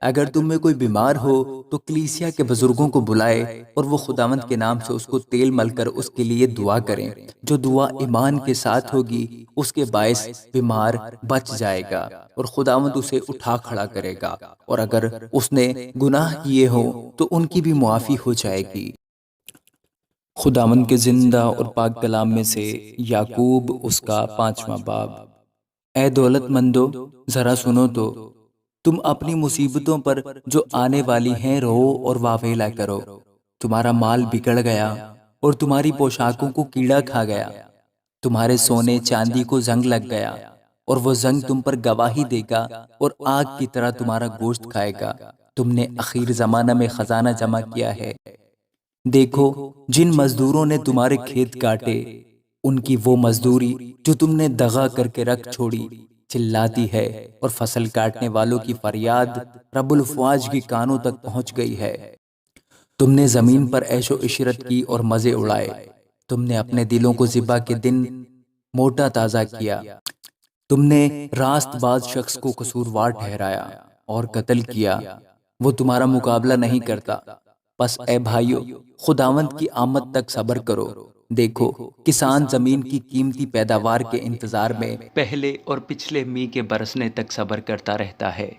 اگر تم میں کوئی بیمار ہو تو کلیسیا کے بزرگوں کو بلائے اور وہ خداوند کے نام سے اس کو تیل مل کر اس کے لیے دعا کریں۔ جو دعا ایمان کے ساتھ ہوگی اس کے باعث بیمار بچ جائے گا اور خداوند اسے اٹھا کھڑا کرے گا، اور اگر اس نے گناہ کیے ہوں تو ان کی بھی معافی ہو جائے گی۔ خداوند کے زندہ اور پاک کلام میں سے یعقوب اس کا 5واں باب۔ اے دولت مندو، ذرا سنو تو، تم اپنی مصیبتوں پر جو آنے والی ہیں رو اور واویلا کرو۔ تمہارا مال بگڑ گیا اور تمہاری پوشاکوں کو کیڑا کھا گیا، تمہارے سونے چاندی کو زنگ لگ گیا، اور وہ زنگ تم پر گواہی دے گا اور آگ کی طرح تمہارا گوشت کھائے گا۔ تم نے اخیر زمانہ میں خزانہ جمع کیا ہے۔ دیکھو، جن مزدوروں نے تمہارے کھیت کاٹے، ان کی وہ مزدوری جو تم نے دغا کر کے رکھ چھوڑی چلاتی ہے، اور فصل کاٹنے والوں کی فریاد رب الافواج کے کانوں تک پہنچ گئی ہے۔ تم نے زمین پر عیش و عشرت کی اور مزے اڑائے، تم نے اپنے دلوں کو ذبح کے دن موٹا تازہ کیا، تم نے راست باز شخص کو قصوروار ٹھہرایا اور قتل کیا، وہ تمہارا مقابلہ نہیں کرتا۔ پس اے بھائیو، خداوند کی آمد تک صبر کرو۔ دیکھو، کسان زمین کی قیمتی پیداوار کے انتظار میں پہلے اور پچھلے می کے برسنے تک صبر کرتا رہتا ہے۔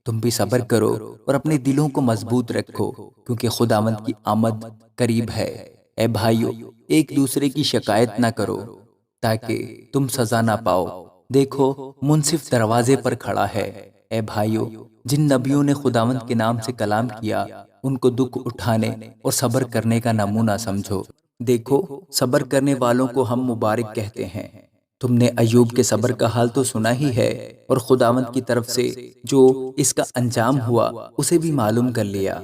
تم بھی صبر کرو اور اپنے دلوں کو مضبوط رکھو، کیونکہ خداوند کی آمد قریب ہے۔ اے بھائیو، ایک دوسرے کی شکایت نہ کرو تاکہ تم سزا نہ پاؤ۔ دیکھو، منصف دروازے پر کھڑا ہے۔ اے بھائیو، جن نبیوں نے خداوند کے نام سے کلام کیا، ان کو دکھ اٹھانے اور صبر کرنے کا نمونہ سمجھو۔ دیکھو، صبر کرنے والوں کو ہم مبارک کہتے ہیں۔ تم نے ایوب کے صبر کا حال تو سنا ہی ہے، اور خداوند کی طرف سے جو اس کا انجام ہوا اسے بھی معلوم کر لیا،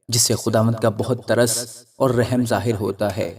جس سے خداوند کا بہت ترس اور رحم ظاہر ہوتا ہے۔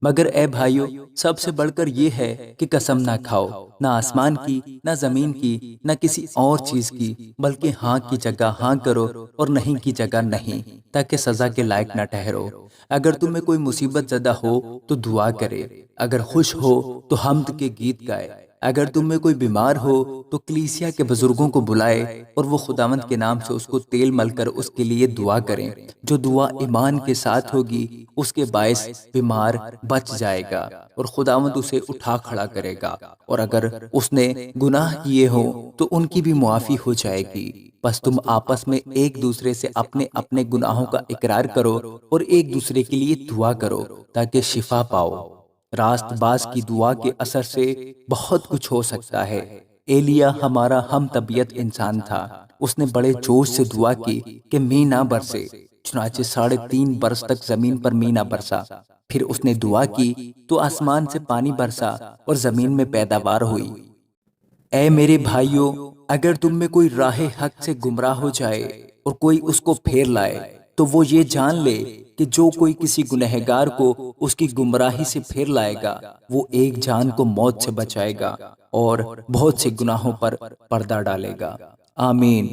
مگر اے بھائیو، سب سے بڑھ کر یہ ہے کہ قسم نہ کھاؤ، نہ آسمان کی، نہ زمین کی، نہ کسی اور چیز کی، بلکہ ہاں کی جگہ ہاں کرو اور نہیں کی جگہ نہیں، تاکہ سزا کے لائق نہ ٹھہرو۔ اگر تم میں کوئی مصیبت زدہ ہو تو دعا کرے، اگر خوش ہو تو حمد کے گیت گائے۔ اگر تم میں کوئی بیمار ہو تو کلیسیا کے بزرگوں کو بلائے اور وہ خداوند کے نام سے اس کو تیل مل کر اس کے لیے دعا کریں۔ جو دعا ایمان کے ساتھ ہوگی اس کے باعث بیمار بچ جائے گا اور خداوند اسے اٹھا کھڑا کرے گا، اور اگر اس نے گناہ کیے ہوں تو ان کی بھی معافی ہو جائے گی۔ بس تم آپس میں ایک دوسرے سے اپنے اپنے گناہوں کا اقرار کرو اور ایک دوسرے کے لیے دعا کرو تاکہ شفا پاؤ۔ راست باز کی دعا کے اثر سے بہت کچھ ہو سکتا ہے۔ ایلیا ہمارا ہم طبیعت انسان تھا، اس نے بڑے جوش سے دعا کی کہ می نہ برسے، چنانچہ 3.5 برس تک زمین پر می نہ برسا۔ پھر اس نے دعا کی تو آسمان سے پانی برسا اور زمین میں پیداوار ہوئی۔ اے میرے بھائیو، اگر تم میں کوئی راہ حق سے گمراہ ہو جائے اور کوئی اس کو پھیر لائے، تو وہ یہ جان لے کہ جو کوئی کسی گنہگار کو اس کی گمراہی سے پھیر لائے گا، وہ ایک جان کو موت سے بچائے گا اور بہت سے گناہوں پر پردہ ڈالے گا۔ آمین۔